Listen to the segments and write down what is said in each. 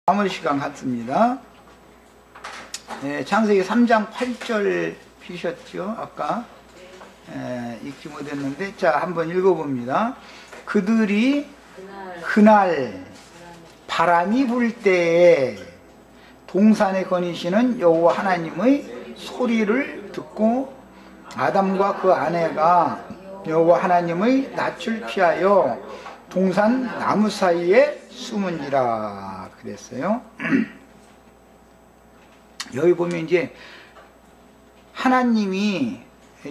마무리 시간 같습니다. 네, 창세기 3장 8절 피셨죠? 아까 읽지 못했는데, 자 한번 읽어봅니다. 그들이 그날 바람이 불 때에 동산에 거니시는 여호와 하나님의 소리를 듣고 아담과 그 아내가 여호와 하나님의 낯을 피하여 동산 나무 사이에 숨은지라 그랬어요. 여기 보면 이제 하나님이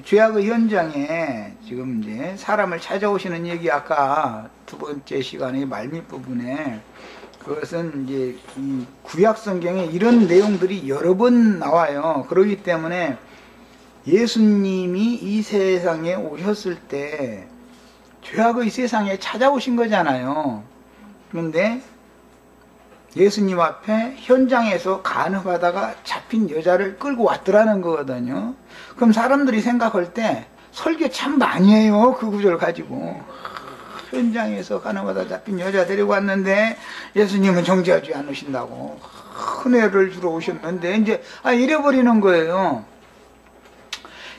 죄악의 현장에 지금 이제 사람을 찾아오시는 얘기, 아까 두 번째 시간의 말밑 부분에 그것은 이제 이 구약 성경에 이런 내용들이 여러 번 나와요. 그렇기 때문에 예수님이 이 세상에 오셨을 때 죄악의 세상에 찾아오신 거잖아요. 그런데 예수님 앞에 현장에서 간음하다가 잡힌 여자를 끌고 왔더라는 거거든요. 그럼 사람들이 생각할 때 설교 참 많이 해요. 그 구절 가지고. 현장에서 간음하다 잡힌 여자 데리고 왔는데 예수님은 정죄하지 않으신다고 은혜를 주러 오셨는데 이제 이래버리는 거예요.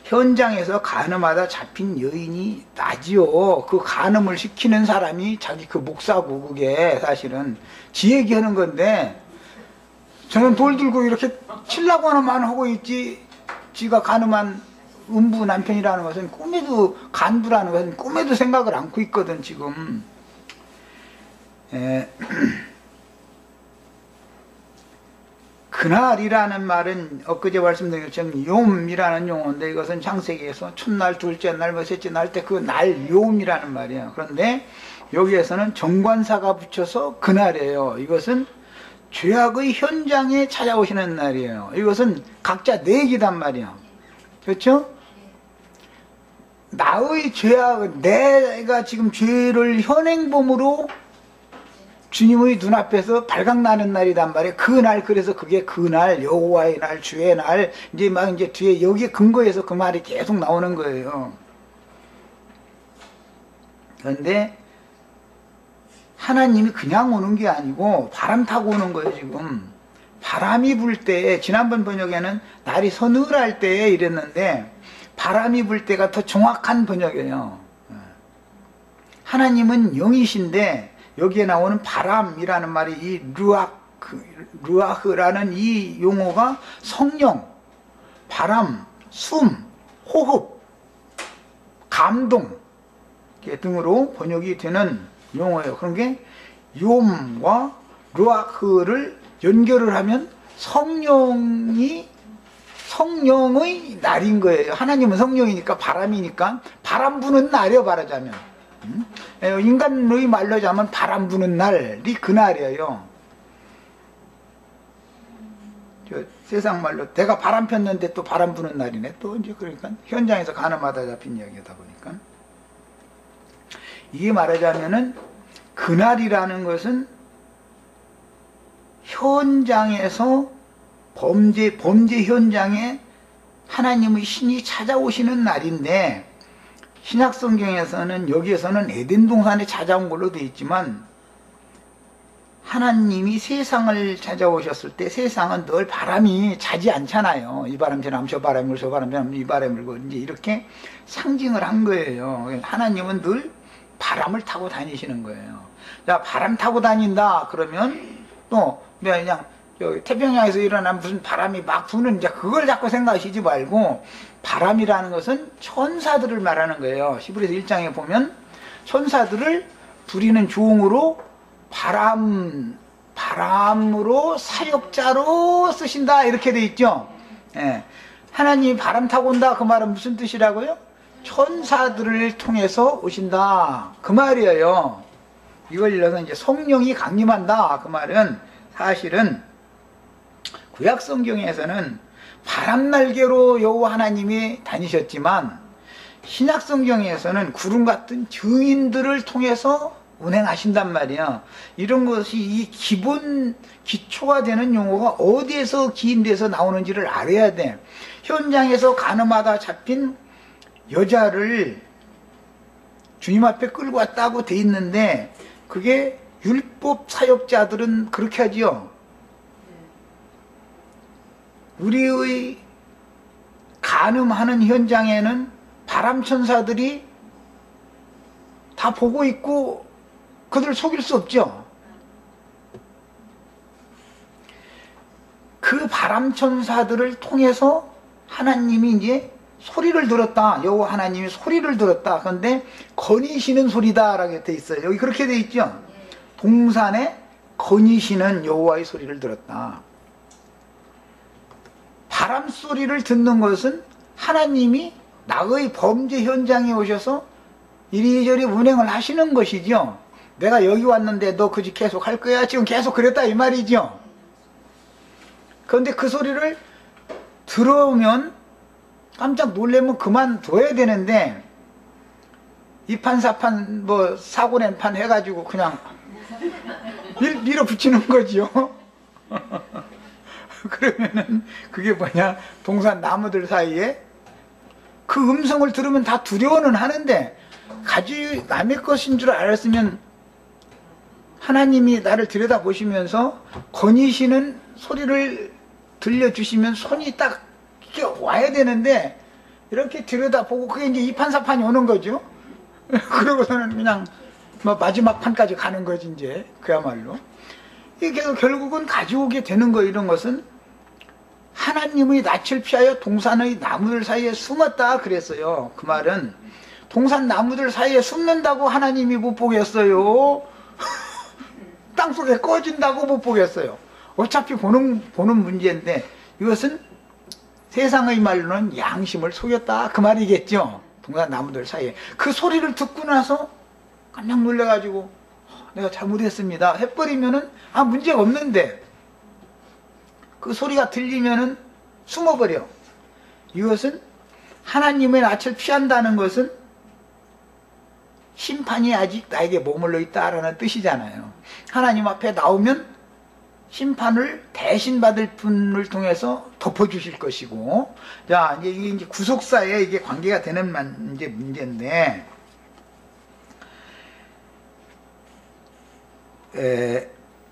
현장에서 간음하다 잡힌 여인이 나지요. 그 간음을 시키는 사람이 자기 그 목사고, 그게 사실은 지 얘기하는 건데, 저는 돌 들고 이렇게 치려고만 하고 있지, 지가 간음한 음부 남편이라는 것은 꿈에도, 간부라는 것은 꿈에도 생각을 않고 있거든 지금. 그날이라는 말은 엊그제 말씀드린 것처럼 욤이라는 용어인데, 이것은 창세기에서 첫날, 둘째 날, 셋째 날 때 그 날 욤이라는 말이에요. 그런데 여기에서는 정관사가 붙여서 그날이에요. 이것은 죄악의 현장에 찾아오시는 날이에요. 이것은 각자 내 얘기단 말이에요. 그렇죠? 나의 죄악, 내가 지금 죄를 현행범으로 주님의 눈앞에서 발각나는 날이단 말이에요. 그 날, 그래서 그게 그날, 여호와의 날, 주의 날, 이제 막 이제 뒤에 여기에 근거해서 그 말이 계속 나오는 거예요. 그런데 하나님이 그냥 오는 게 아니고 바람 타고 오는 거예요, 지금. 바람이 불 때에, 지난번 번역에는 날이 서늘할 때에 이랬는데, 바람이 불 때가 더 정확한 번역이에요. 하나님은 영이신데, 여기에 나오는 바람이라는 말이 이 루아흐라는 이 용어가 성령, 바람, 숨, 호흡, 감동 등으로 번역이 되는 용어예요. 그런 게 욤과 루아흐를 연결을 하면 성령의 날인 거예요. 하나님은 성령이니까, 바람이니까 바람 부는 날이요, 말하자면. 인간의 말로 자면 바람 부는 날이 그날이에요. 세상 말로 내가 바람 폈는데 또 바람 부는 날이네. 또 이제 그러니까 현장에서 간음하다 잡힌 이야기다 보니까, 이게 말하자면은 그날이라는 것은 현장에서 범죄 현장에 하나님의 신이 찾아오시는 날인데, 신약 성경에서는 여기에서는 에덴 동산에 찾아온 걸로 되어 있지만, 하나님이 세상을 찾아오셨을 때 세상은 늘 바람이 차지 않잖아요. 이 바람 지나면 저 바람을, 저 바람 지나면 이 바람을, 이제 이렇게 상징을 한 거예요. 하나님은 늘 바람을 타고 다니시는 거예요. 자, 바람 타고 다닌다 그러면 또 그냥 여기 태평양에서 일어난 무슨 바람이 막 부는, 이제 그걸 자꾸 생각하시지 말고, 바람이라는 것은 천사들을 말하는 거예요. 히브리서 1장에 보면 천사들을 부리는 종으로 바람으로 사역자로 쓰신다 이렇게 돼 있죠. 하나님이 바람 타고 온다, 그 말은 무슨 뜻이라고요? 천사들을 통해서 오신다 그 말이에요. 이걸 일러서 이제 성령이 강림한다 그 말은, 사실은 구약 성경에서는 바람 날개로 여호와 하나님이 다니셨지만, 신약 성경에서는 구름 같은 증인들을 통해서 운행하신단 말이야. 이런 것이 이 기초가 되는 용어가 어디에서 기인돼서 나오는지를 알아야 돼. 현장에서 간음하다 잡힌 여자를 주님 앞에 끌고 왔다고 돼 있는데, 그게 율법 사역자들은 그렇게 하지요. 우리의 간음하는 현장에는 바람천사들이 다 보고 있고 그들을 속일 수 없죠. 그 바람천사들을 통해서 하나님이 이제 소리를 들었다. 여호와 하나님이 소리를 들었다. 그런데 거니시는 소리다 라고 돼 있어요. 여기 그렇게 돼 있죠. 동산에 거니시는 여호와의 소리를 들었다. 바람 소리를 듣는 것은 하나님이 나의 범죄 현장에 오셔서 이리저리 운행을 하시는 것이죠. 내가 여기 왔는데 너 그 집 계속 할 거야? 지금 계속 그랬다 이 말이죠. 그런데 그 소리를 들어오면 깜짝 놀라면 그만둬야 되는데 이판사판 뭐 사고낸판 해가지고 그냥 밀어붙이는 거죠. 그러면은 그게 뭐냐, 동산 나무들 사이에 그 음성을 들으면 다 두려워는 하는데 가지 남의 것인 줄 알았으면 하나님이 나를 들여다보시면서 거니시는 소리를 들려주시면 손이 딱 이렇게 와야 되는데 이렇게 들여다보고 그게 이제 이판사판이 오는 거죠. 그러고서는 그냥 뭐 마지막 판까지 가는 거지 이제 그야말로. 이게 결국은 가져오게 되는 거. 이런 것은 하나님의 낯을 피하여 동산의 나무들 사이에 숨었다 그랬어요. 그 말은 동산 나무들 사이에 숨는다고 하나님이 못 보겠어요? 땅속에 꺼진다고 못 보겠어요? 어차피 보는 문제인데 이것은 세상의 말로는 양심을 속였다 그 말이겠죠. 동산 나무들 사이에 그 소리를 듣고 나서 깜짝 놀라가지고 내가 잘못했습니다 해버리면은 문제가 없는데 그 소리가 들리면은 숨어버려. 이것은 하나님의 낯을 피한다는 것은 심판이 아직 나에게 머물러 있다라는 뜻이잖아요. 하나님 앞에 나오면 심판을 대신 받을 분을 통해서 덮어주실 것이고, 자, 이게 이제 구속사에 이게 관계가 되는 문제인데,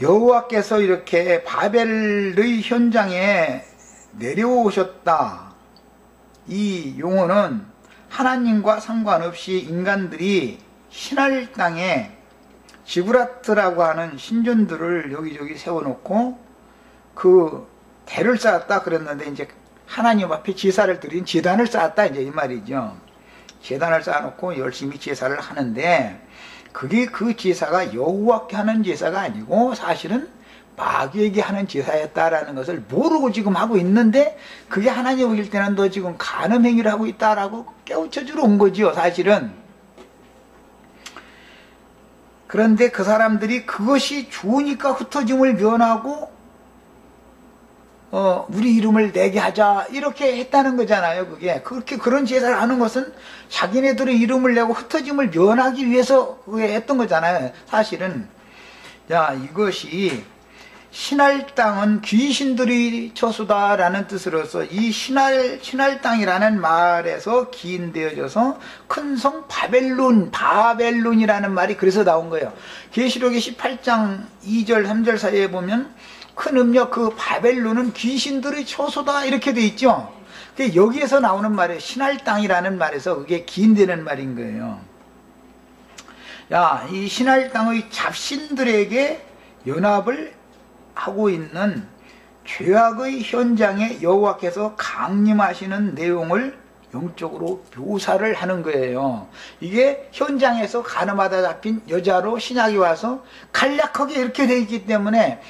여호와께서 이렇게 바벨의 현장에 내려오셨다. 이 용어는 하나님과 상관없이 인간들이 신할 땅에 지브라트라고 하는 신전들을 여기저기 세워놓고 그 대를 쌓았다 그랬는데 이제 하나님 앞에 제사를 드린 제단을 쌓았다 이제 이 말이죠. 제단을 쌓아놓고 열심히 제사를 하는데 그게 그 제사가 여호와께 하는 제사가 아니고 사실은 마귀에게 하는 제사였다라는 것을 모르고 지금 하고 있는데 그게 하나님 보실 때는 너 지금 간음 행위를 하고 있다라고 깨우쳐주러 온 거죠 사실은. 그런데 그 사람들이 그것이 좋으니까 흩어짐을 면하고 우리 이름을 내게 하자 이렇게 했다는 거잖아요. 그게 그렇게 그런 제사를 하는 것은 자기네들의 이름을 내고 흩어짐을 면하기 위해서 그게 했던 거잖아요 사실은. 자, 이것이 신할 땅은 귀신들이 처소다라는 뜻으로서 이 신할 땅이라는 말에서 기인되어져서 큰 성 바벨론이라는 말이 그래서 나온 거예요. 계시록의 18장 2절 3절 사이에 보면 큰 음력 그 바벨론은 귀신들의 처소다 이렇게 돼 있죠. 여기에서 나오는 말이에요. 신할 땅이라는 말에서 그게 기인되는 말인 거예요. 야, 이 신할 땅의 잡신들에게 연합을 하고 있는 죄악의 현장에 여호와께서 강림하시는 내용을 영적으로 묘사를 하는 거예요. 이게 현장에서 간음하다 잡힌 여자로 신약이 와서 간략하게 이렇게 되어 있기 때문에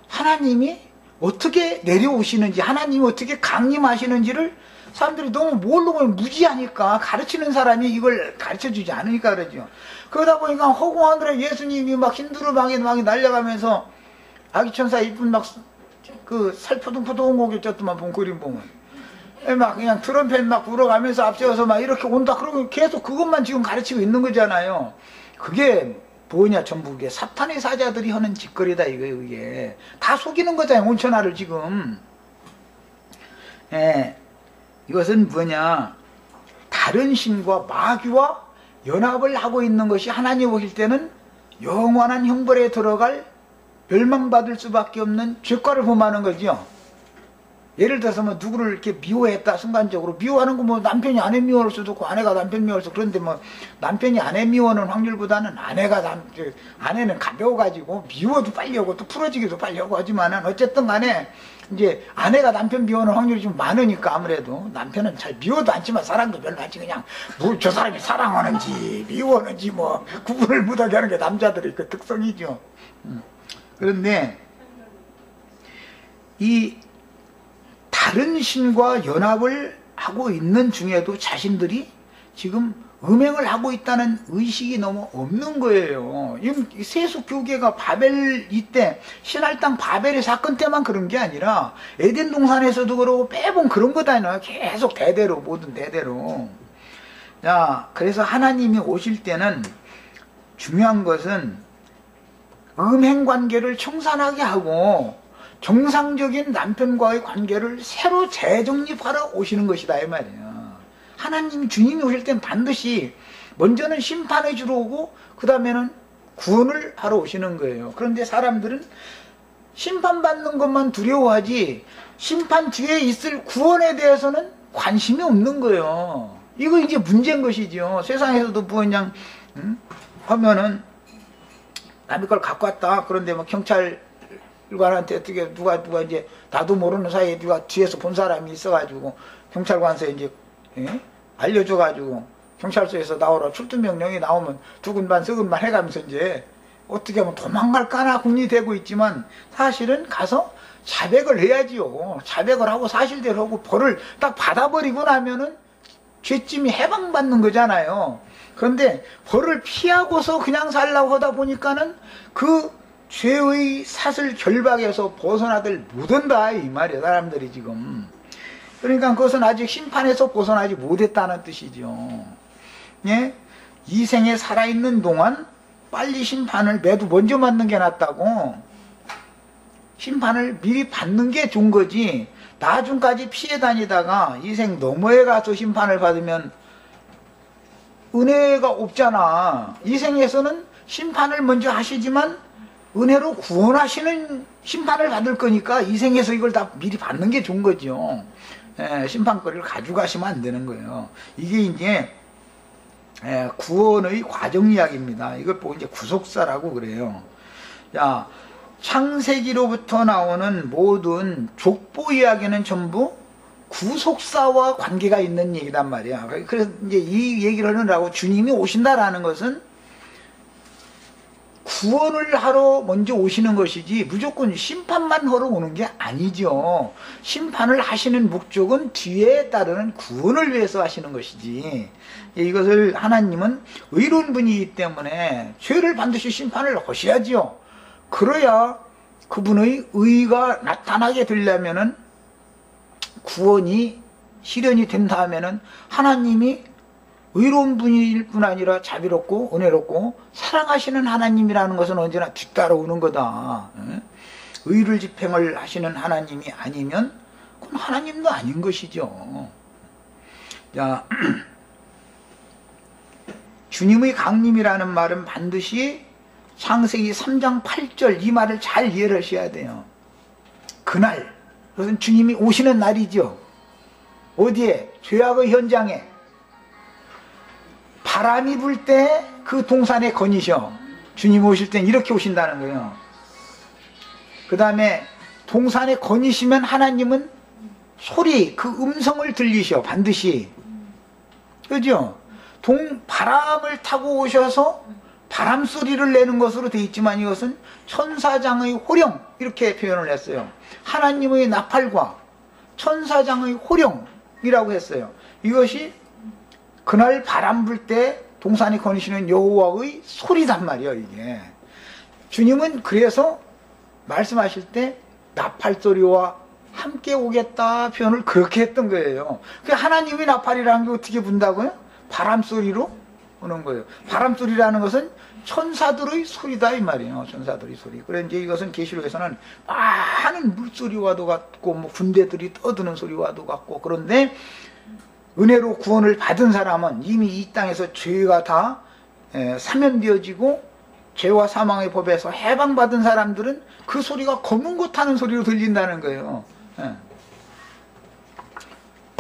하나님이 어떻게 내려오시는지, 하나님이 어떻게 강림하시는지를 사람들이 너무 모르고 무지하니까, 가르치는 사람이 이걸 가르쳐주지 않으니까 그러죠. 그러다 보니까 허공하늘에 예수님이 막 흰두루방에 막 날려가면서 아기천사 이쁜 막 그 살포동포동 오겠졌더만 본 그림 보면 막 그냥 트럼펫 막 불어가면서 앞세워서 막 이렇게 온다. 그러고 계속 그것만 지금 가르치고 있는 거잖아요. 그게 뭐냐, 전부 그게 사탄의 사자들이 하는 짓거리다 이거예요. 이게 다 속이는 거잖아요, 온천하를 지금. 이것은 뭐냐, 다른 신과 마귀와 연합을 하고 있는 것이 하나님 보실 때는 영원한 형벌에 들어갈 멸망받을 수밖에 없는 죄과를 범하는 거죠. 예를 들어서 뭐 누구를 이렇게 미워했다 순간적으로 미워하는 거 뭐 남편이 아내 미워할 수도 있고 아내가 남편 미워할 수도 있고 그런데 뭐 남편이 아내 미워하는 확률보다는 아내는 가벼워가지고 미워도 빨리 하고 또 풀어지기도 빨리 하고 하지만은 어쨌든 간에 이제 아내가 남편 미워하는 확률이 좀 많으니까 아무래도 남편은 잘 미워도 않지만 사랑도 별로 않지 그냥 뭐 저 사람이 사랑하는지 미워하는지 뭐 구분을 못하게 하는 게 남자들의 그 특성이죠. 그런데 이 다른 신과 연합을 하고 있는 중에도 자신들이 지금 음행을 하고 있다는 의식이 너무 없는 거예요. 이 세속교계가 바벨 이때 신할 땅 바벨의 사건 때만 그런 게 아니라 에덴 동산에서도 그러고 매번 그런 거다. 계속 대대로 모든 대대로. 자, 그래서 하나님이 오실 때는 중요한 것은 음행 관계를 청산하게 하고 정상적인 남편과의 관계를 새로 재정립하러 오시는 것이다 이 말이에요. 하나님 주님이 오실 땐 반드시 먼저는 심판해 주러 오고 그 다음에는 구원을 하러 오시는 거예요. 그런데 사람들은 심판받는 것만 두려워하지 심판 뒤에 있을 구원에 대해서는 관심이 없는 거예요. 이거 이제 문제인 것이죠. 세상에서도 뭐 그냥 하면은 남의 걸 갖고 왔다. 그런데 뭐 경찰관한테 어떻게 누가 이제 나도 모르는 사이에 누가 뒤에서 본 사람이 있어가지고 경찰관서에 이제 알려줘가지고 경찰서에서 나오라 출두 명령이 나오면 두근반 서근반 해가면서 이제 어떻게 하면 도망갈까나 궁리되고 있지만 사실은 가서 자백을 해야지요. 자백을 하고 사실대로 하고 벌을 딱 받아버리고 나면은 죄짐이 해방받는 거잖아요. 그런데 벌을 피하고서 그냥 살라고 하다 보니까는 그 죄의 사슬 결박에서 벗어나들 못한다 이 말이에요. 사람들이 지금. 그러니까 그것은 아직 심판에서 벗어나지 못했다는 뜻이죠. 예? 이 생에 살아있는 동안 빨리 심판을 매도 먼저 맞는 게 낫다고. 심판을 미리 받는 게 좋은 거지. 나중까지 피해 다니다가 이 생 너머에 가서 심판을 받으면 은혜가 없잖아. 이 생에서는 심판을 먼저 하시지만 은혜로 구원하시는 심판을 받을 거니까 이 생에서 이걸 다 미리 받는 게 좋은 거죠. 심판거리를 가져가시면 안 되는 거예요. 이게 이제 구원의 과정 이야기입니다. 이걸 보고 이제 구속사라고 그래요. 자, 창세기로부터 나오는 모든 족보 이야기는 전부 구속사와 관계가 있는 얘기단 말이야. 그래서 이제 이 얘기를 하느라고 주님이 오신다라는 것은 구원을 하러 먼저 오시는 것이지 무조건 심판만 하러 오는 게 아니죠. 심판을 하시는 목적은 뒤에 따르는 구원을 위해서 하시는 것이지. 이것을 하나님은 의로운 분이기 때문에 죄를 반드시 심판을 하셔야지요. 그래야 그분의 의가 나타나게 되려면은 구원이 실현이 된다 하면은 하나님이 의로운 분일 뿐 아니라 자비롭고 은혜롭고 사랑하시는 하나님이라는 것은 언제나 뒤따라오는 거다. 의를 집행을 하시는 하나님이 아니면 그건 하나님도 아닌 것이죠. 자, 주님의 강림이라는 말은 반드시 창세기 3장 8절 이 말을 잘 이해를 하셔야 돼요. 그날, 그것은 주님이 오시는 날이죠. 어디에? 죄악의 현장에. 바람이 불 때 그 동산에 거니셔. 주님 오실 땐 이렇게 오신다는 거예요. 그 다음에 동산에 거니시면 하나님은 소리, 그 음성을 들리셔. 반드시. 그죠? 바람을 타고 오셔서 바람 소리를 내는 것으로 되어 있지만 이것은 천사장의 호령 이렇게 표현을 했어요. 하나님의 나팔과 천사장의 호령이라고 했어요. 이것이 그날 바람 불 때 동산에 거니시는 여호와의 소리단 말이에요. 이게 주님은 그래서 말씀하실 때 나팔 소리와 함께 오겠다 표현을 그렇게 했던 거예요. 하나님의 나팔이라는 게 어떻게 분다고요? 바람 소리로 오는 거예요. 바람 소리라는 것은 천사들의 소리다 이 말이에요. 천사들의 소리. 그래 이제 이것은 계시록에서는 많은 물소리와도 같고 뭐 군대들이 떠드는 소리와도 같고 그런데 은혜로 구원을 받은 사람은 이미 이 땅에서 죄가 다 사면되어지고 죄와 사망의 법에서 해방받은 사람들은 그 소리가 검은 것 타는 소리로 들린다는 거예요.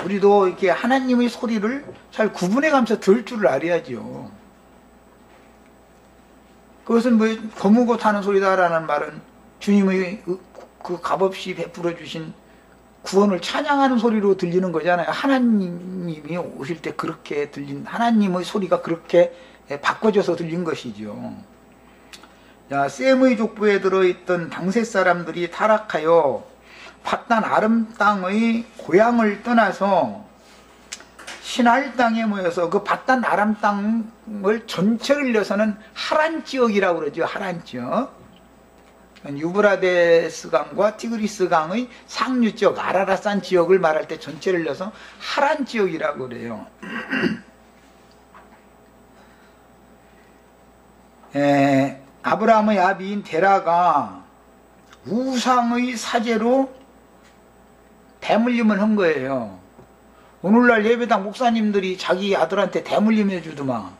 우리도 이렇게 하나님의 소리를 잘 구분해가면서 들을 줄을 알아야죠. 그것은 뭐 거무고 타는 소리다라는 말은 주님의 그 값없이 베풀어 주신 구원을 찬양하는 소리로 들리는 거잖아요. 하나님이 오실 때 그렇게 들린, 하나님의 소리가 그렇게 바꿔져서 들린 것이죠. 자, 셈의 족보에 들어있던 당세 사람들이 타락하여 밧단 아람 땅의 고향을 떠나서 신할 땅에 모여서 그 밧단 아람 땅을 전체를 이어서는 하란 지역이라고 그러죠. 하란 지역. 유브라데스 강과 티그리스 강의 상류 지역, 아라라산 지역을 말할 때 전체를 이어서 하란 지역이라고 그래요. 아브라함의 아비인 데라가 우상의 사제로 대물림을 한 거예요. 오늘날 예배당 목사님들이 자기 아들한테 대물림 해주더만.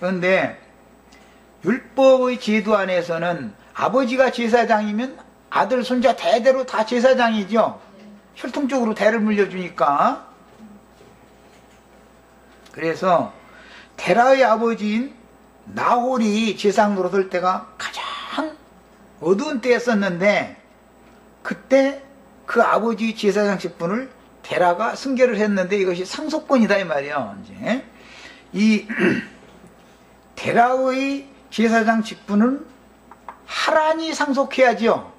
그런데 율법의 제도 안에서는 아버지가 제사장이면 아들, 손자 대대로 다 제사장이죠. 혈통적으로 대를 물려주니까. 그래서 데라의 아버지인 나홀이 제사장 노릇할 때가 가장 어두운 때였었는데, 그때 그 아버지 제사장 직분을 데라가 승계를 했는데 이것이 상속권이다 이 말이에요. 이제 이 데라의 제사장 직분은 하란이 상속해야죠.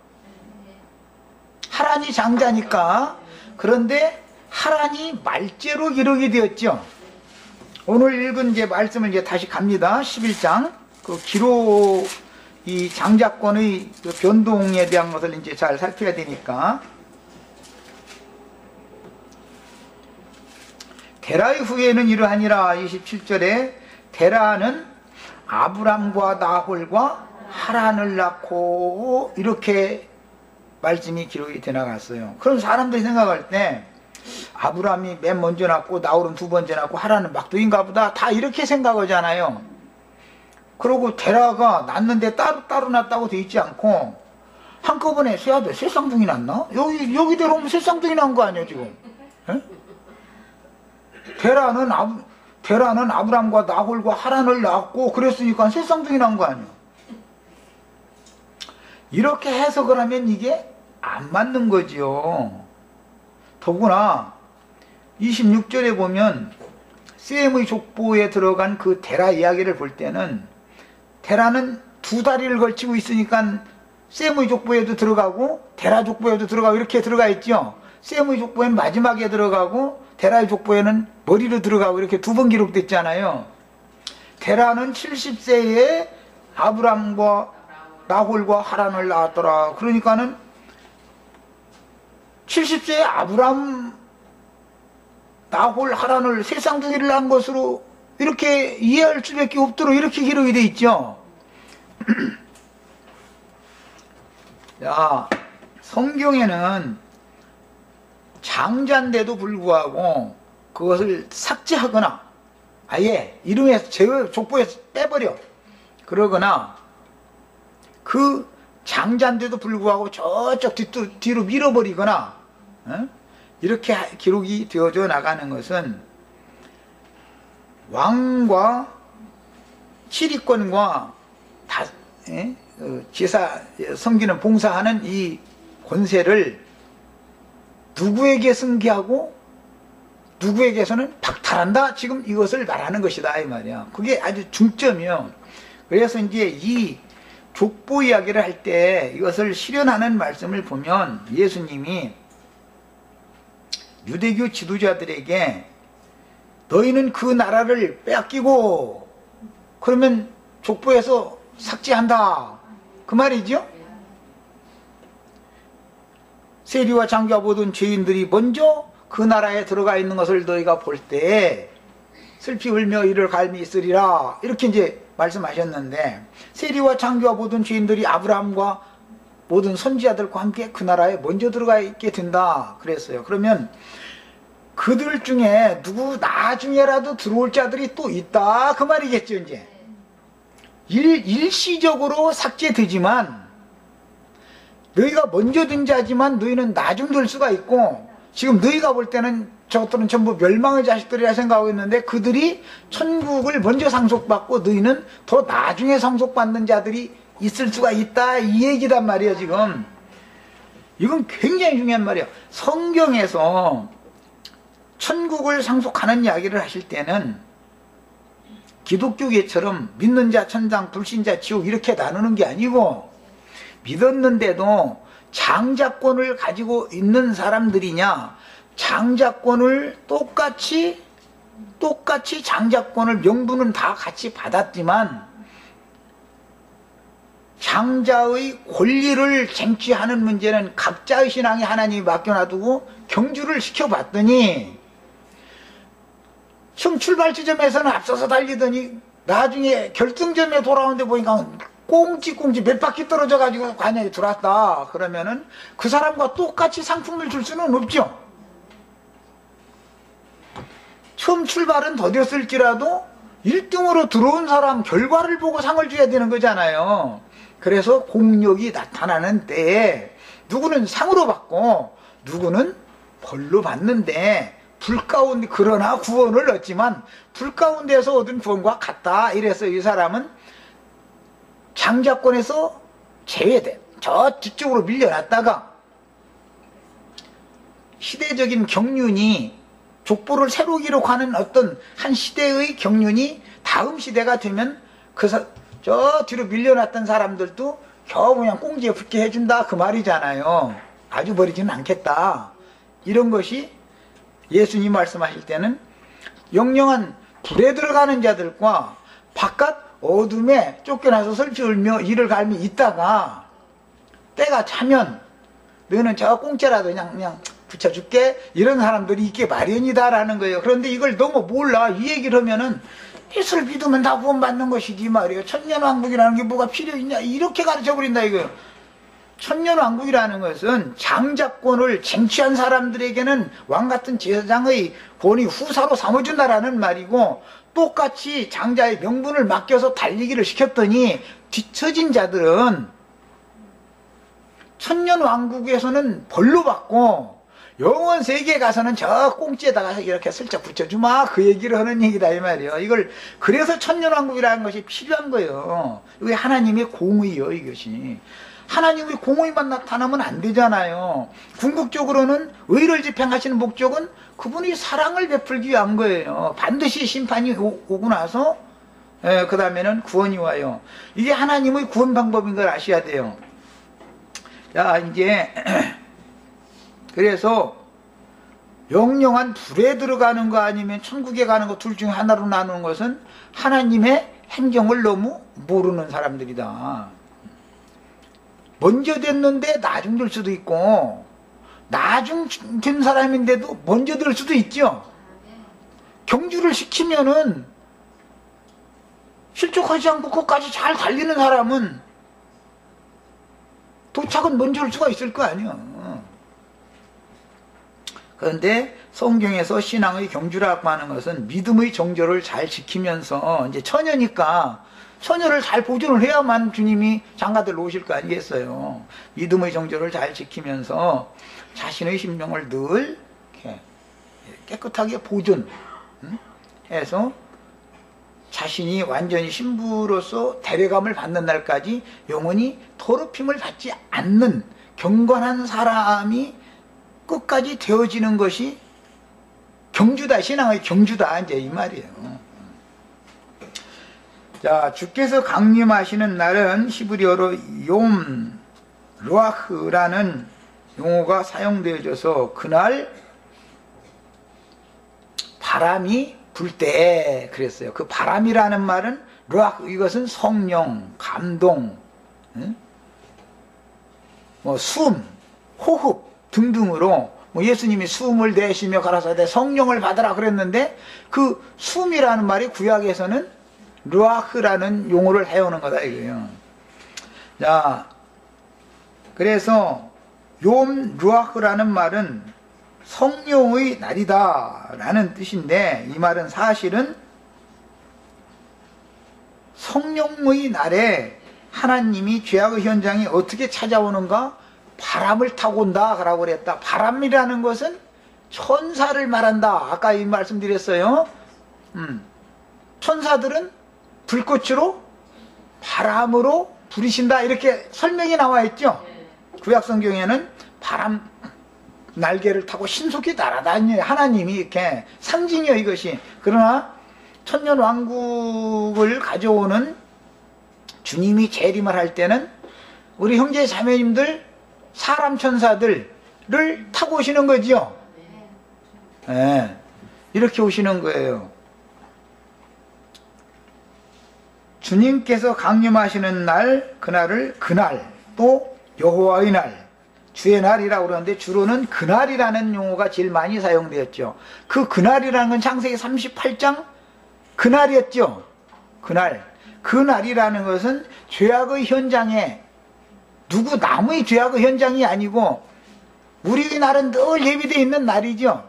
하란이 장자니까. 그런데 하란이 말제로 기록이 되었죠. 오늘 읽은 이제 말씀을 이제 다시 갑니다. 11장 그 기록, 이 장자권의 그 변동에 대한 것을 이제 잘 살펴야 되니까. 데라의 후예는 이러하니라. 27절에 데라는 아브람과 나홀과 하란을 낳고, 이렇게 말씀이 기록이 돼 나갔어요. 그럼 사람들이 생각할 때 아브람이 맨 먼저 낳고 나홀은 두 번째 낳고 하란은 막둥인가 보다, 다 이렇게 생각하잖아요. 그리고 데라가 낳는데 따로 낳았다고 돼 있지 않고 한꺼번에 세 아들 세 쌍둥이 낳나? 여기대로 오면 세 쌍둥이 낳은 거 아니에요 지금? 에? 데라는 아브람과 나홀과 하란을 낳았고 그랬으니까 세 쌍둥이 낳은 거 아니에요? 이렇게 해석을 하면 이게 안 맞는 거지요. 더구나 26절에 보면 셈의 족보에 들어간 그 데라 이야기를 볼 때는 데라는 두 다리를 걸치고 있으니까 셈의 족보에도 들어가고 데라 족보에도 들어가고 이렇게 들어가 있죠. 셈의 족보에는 마지막에 들어가고 데라의 족보에는 머리로 들어가고 이렇게 두 번 기록됐잖아요. 데라는 70세에 아브람과 나홀과 하란을 낳았더라. 그러니까는 70세에 아브람, 나홀, 하란을 세 쌍둥이를 낳은 것으로 이렇게 이해할 수밖에 없도록 이렇게 기록이 되어 있죠. 자, 성경에는 장자인데도 불구하고 그것을 삭제하거나 아예 이름에서 족보에서 빼버려. 그러거나 그 장자인데도 불구하고 저쪽 뒤로 밀어버리거나 이렇게 기록이 되어져 나가는 것은 왕과 치리권과 제사 섬기는 봉사하는 이 권세를 누구에게 승계하고 누구에게서는 박탈한다, 지금 이것을 말하는 것이다 이 말이야. 그게 아주 중점이요. 그래서 이제 이 족보 이야기를 할 때 이것을 실현하는 말씀을 보면 예수님이 유대교 지도자들에게 너희는 그 나라를 빼앗기고 그러면 족보에서 삭제한다 그 말이죠. 세리와 장교와 모든 죄인들이 먼저 그 나라에 들어가 있는 것을 너희가 볼 때 슬피 울며 이를 갈미 있으리라, 이렇게 이제 말씀하셨는데, 세리와 장교와 모든 죄인들이 아브라함과 모든 선지자들과 함께 그 나라에 먼저 들어가 있게 된다 그랬어요. 그러면 그들 중에 누구 나중에라도 들어올 자들이 또 있다 그 말이겠죠. 이제 일시적으로 삭제되지만 너희가 먼저 든 자지만 너희는 나중 들 수가 있고, 지금 너희가 볼 때는 저것들은 전부 멸망의 자식들이라 생각하고 있는데 그들이 천국을 먼저 상속받고 너희는 더 나중에 상속받는 자들이 있을 수가 있다, 이 얘기단 말이에요. 지금 이건 굉장히 중요한 말이에요. 성경에서 천국을 상속하는 이야기를 하실 때는 기독교계처럼 믿는 자 천당, 불신자 지옥 이렇게 나누는 게 아니고, 믿었는데도 장자권을 가지고 있는 사람들이냐, 장자권을 똑같이 장자권을 명분은 다 같이 받았지만 장자의 권리를 쟁취하는 문제는 각자의 신앙에 하나님이 맡겨놔두고 경주를 시켜봤더니 처음 출발 지점에서는 앞서서 달리더니 나중에 결승점에 돌아오는데 보니까 꽁찌꽁찌 몇 바퀴 떨어져 가지고 관역에 들어왔다. 그러면은 그 사람과 똑같이 상품을 줄 수는 없죠. 처음 출발은 더뎠을지라도 1등으로 들어온 사람 결과를 보고 상을 줘야 되는 거잖아요. 그래서 공력이 나타나는 때에 누구는 상으로 받고 누구는 벌로 받는데, 불 가운데, 그러나 구원을 얻지만 불 가운데서 얻은 구원과 같다. 이래서 이 사람은 장자권에서 제외돼. 저 뒤쪽으로 밀려났다가 시대적인 경륜이, 족보를 새로 기록하는 어떤 한 시대의 경륜이 다음 시대가 되면 저 뒤로 밀려났던 사람들도 겨우 그냥 꽁지에 붙게 해준다, 그 말이잖아요. 아주 버리지는 않겠다. 이런 것이 예수님 말씀하실 때는 영영한 불에 들어가는 자들과 바깥 어둠에 쫓겨나서 설치 울며 이를 갈미 있다가 때가 차면 너는 저 공짜라도 그냥 붙여줄게, 이런 사람들이 있게 마련이다라는 거예요. 그런데 이걸 너무 몰라. 이 얘기를 하면은 예수를 믿으면 다 구원받는 것이지 말이에요. 천년왕국이라는 게 뭐가 필요 있냐, 이렇게 가르쳐버린다 이거예요. 천년왕국이라는 것은 장자권을 쟁취한 사람들에게는 왕같은 제사장의 권위 후사로 삼아준다라는 말이고, 똑같이 장자의 명분을 맡겨서 달리기를 시켰더니 뒤처진 자들은 천년왕국에서는 벌로 받고 영원 세계에 가서는 저 꽁지에다가 이렇게 슬쩍 붙여주마, 그 얘기를 하는 얘기다 이 말이에요. 이걸 그래서 천년왕국이라는 것이 필요한 거예요. 이게 하나님의 공의요. 이것이 하나님의 공의만 나타나면 안 되잖아요. 궁극적으로는 의를 집행하시는 목적은 그분이 사랑을 베풀기 위한 거예요. 반드시 심판이 오고 나서 그 다음에는 구원이 와요. 이게 하나님의 구원 방법인 걸 아셔야 돼요. 자, 이제 그래서 영영한 불에 들어가는 거 아니면 천국에 가는 거 둘 중에 하나로 나누는 것은 하나님의 행정을 너무 모르는 사람들이다. 먼저 됐는데 나중 될 수도 있고, 나중 된 사람인데도 먼저 될 수도 있죠. 경주를 시키면은 실족하지 않고 그것까지 잘 달리는 사람은 도착은 먼저 할 수가 있을 거 아니에요. 그런데 성경에서 신앙의 경주라고 하는 것은 믿음의 정절을 잘 지키면서, 이제 처녀니까 처녀를 잘 보존을 해야만 주님이 장가들 오실 거 아니겠어요. 믿음의 정절을 잘 지키면서 자신의 심령을 늘 이렇게 깨끗하게 보존해서 자신이 완전히 신부로서 대례감을 받는 날까지 영원히 더럽힘을 받지 않는 경건한 사람이 끝까지 되어지는 것이 경주다, 신앙의 경주다, 이제 이 말이에요. 자, 주께서 강림하시는 날은 히브리어로 욤 루아흐라는 용어가 사용되어져서 그날 바람이 불 때 그랬어요. 그 바람이라는 말은 루아흐, 이것은 성령, 감동, 뭐 숨, 호흡 등등으로, 뭐 예수님이 숨을 내쉬며 가라사대 성령을 받으라 그랬는데 그 숨이라는 말이 구약에서는 루아흐라는 용어를 해오는 거다 이거예요. 자, 그래서 욤 루아흐라는 말은 성령의 날이다 라는 뜻인데, 이 말은 사실은 성령의 날에 하나님이 죄악의 현장이 어떻게 찾아오는가, 바람을 타고 온다 라고 그랬다. 바람이라는 것은 천사를 말한다. 아까 이 말씀드렸어요. 천사들은 불꽃으로 바람으로 부리신다 이렇게 설명이 나와 있죠. 구약 성경에는 바람 날개를 타고 신속히 날아다녀요. 하나님이 이렇게 상징이요 이것이. 그러나 천년 왕국을 가져오는 주님이 재림을 할 때는 우리 형제 자매님들 사람 천사들을 타고 오시는 거지요. 네, 이렇게 오시는 거예요. 주님께서 강림하시는 날, 그날을 그날, 또 여호와의 날, 주의 날이라고 그러는데 주로는 그날이라는 용어가 제일 많이 사용되었죠. 그 그날이라는 건 창세기 38장 그날이었죠. 그날. 그날이라는 것은 죄악의 현장에 누구 남의 죄악의 현장이 아니고 우리의 날은 늘 예비되어 있는 날이죠.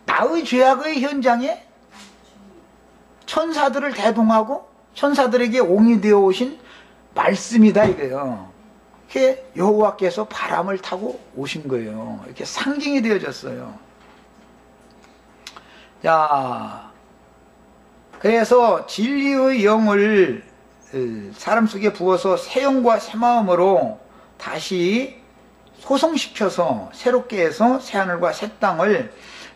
나의 죄악의 현장에 천사들을 대동하고 천사들에게 옹이 되어 오신 말씀이다 이거예요. 이렇게 여호와께서 바람을 타고 오신 거예요. 이렇게 상징이 되어졌어요. 자, 그래서 진리의 영을 사람 속에 부어서 새 영과 새 마음으로 다시 소성시켜서 새롭게 해서 새 하늘과 새 땅을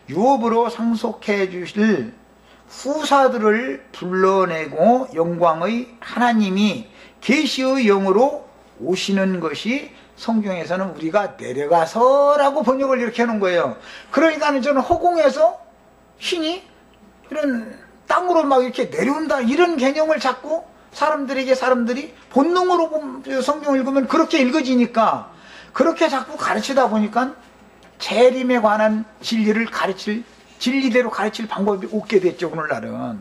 유업으로 상속해 주실 후사들을 불러내고 영광의 하나님이 계시의 영으로 오시는 것이 성경에서는 우리가 내려가서라고 번역을 이렇게 하는 거예요. 그러니까 저는 허공에서 신이 이런 땅으로 막 이렇게 내려온다 이런 개념을 잡고 사람들이 본능으로 성경을 읽으면 그렇게 읽어지니까 그렇게 자꾸 가르치다 보니까 재림에 관한 진리대로 가르칠 방법이 없게 됐죠. 오늘날은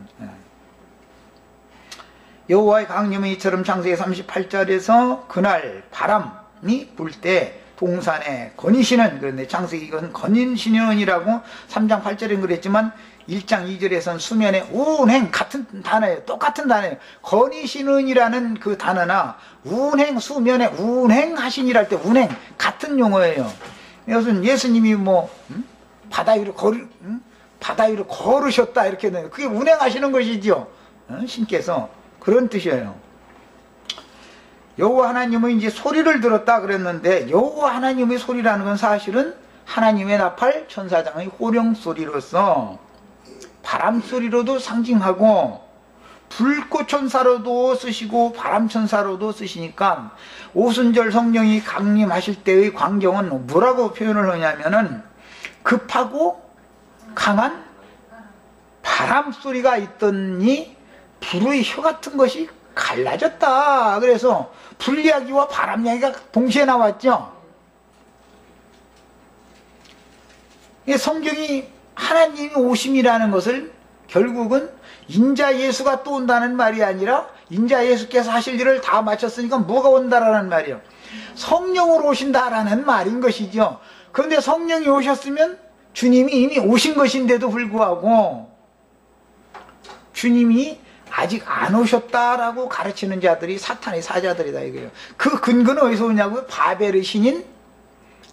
여호와의 강림은 이처럼 창세기 38절에서 그날 바람이 불 때 동산에 거니시는, 그런데 창세기 이건 거니시는이라고 3장 8절에 그랬지만 1장 2절에서는 수면에 운행 같은 단어예요. 똑같은 단어예요. 거니시는이라는 그 단어나 운행 수면에 운행하시니랄 때 운행 같은 용어예요. 이것은 예수님이 바다 위로 걸으셨다 이렇게 되는 그게 운행하시는 것이죠. 신께서 그런 뜻이에요. 여호와 하나님은 이제 소리를 들었다 그랬는데 여호와 하나님의 소리라는 건 사실은 하나님의 나팔 천사장의 호령 소리로서 바람 소리로도 상징하고 불꽃 천사로도 쓰시고 바람 천사로도 쓰시니까 오순절 성령이 강림하실 때의 광경은 뭐라고 표현을 하냐면은 급하고 강한 바람 소리가 있더니 불의 혀 같은 것이 갈라졌다. 그래서 불 이야기와 바람 이야기가 동시에 나왔죠. 성경이 하나님이 오심이라는 것을 결국은 인자 예수가 또 온다는 말이 아니라 인자 예수께서 하실 일을 다 마쳤으니까 뭐가 온다라는 말이에요. 성령으로 오신다라는 말인 것이죠. 그런데 성령이 오셨으면 주님이 이미 오신 것인데도 불구하고 주님이 아직 안 오셨다라고 가르치는 자들이 사탄의 사자들이다 이거예요. 그 근거는 어디서 오냐고요? 바벨의 신인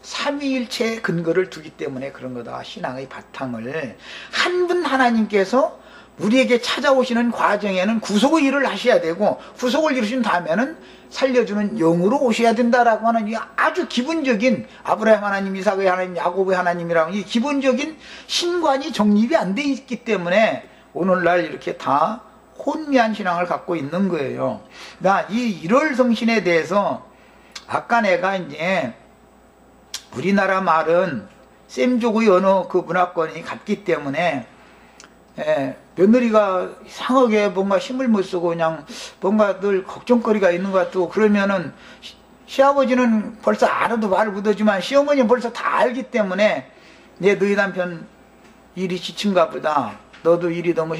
삼위일체의 근거를 두기 때문에 그런 거다. 신앙의 바탕을 한 분 하나님께서 우리에게 찾아오시는 과정에는 구속의 일을 하셔야 되고 구속을 이루신 다음에는 살려주는 영으로 오셔야 된다라고 하는 이 아주 기본적인 아브라함 하나님, 이삭의 하나님, 야곱의 하나님이라는 이 기본적인 신관이 정립이 안 돼 있기 때문에 오늘날 이렇게 다 혼미한 신앙을 갖고 있는 거예요. 이 1월 성신에 대해서 아까 내가 이제 우리나라 말은 셈족의 언어 그 문화권이 같기 때문에 며느리가 이상하게 뭔가 힘을 못 쓰고 그냥 뭔가 늘 걱정거리가 있는 것 같고 그러면은 시아버지는 벌써 알아도 말을 못하지만 시어머니는 벌써 다 알기 때문에 너희 남편 일이 지친가 보다. 너도 일이 너무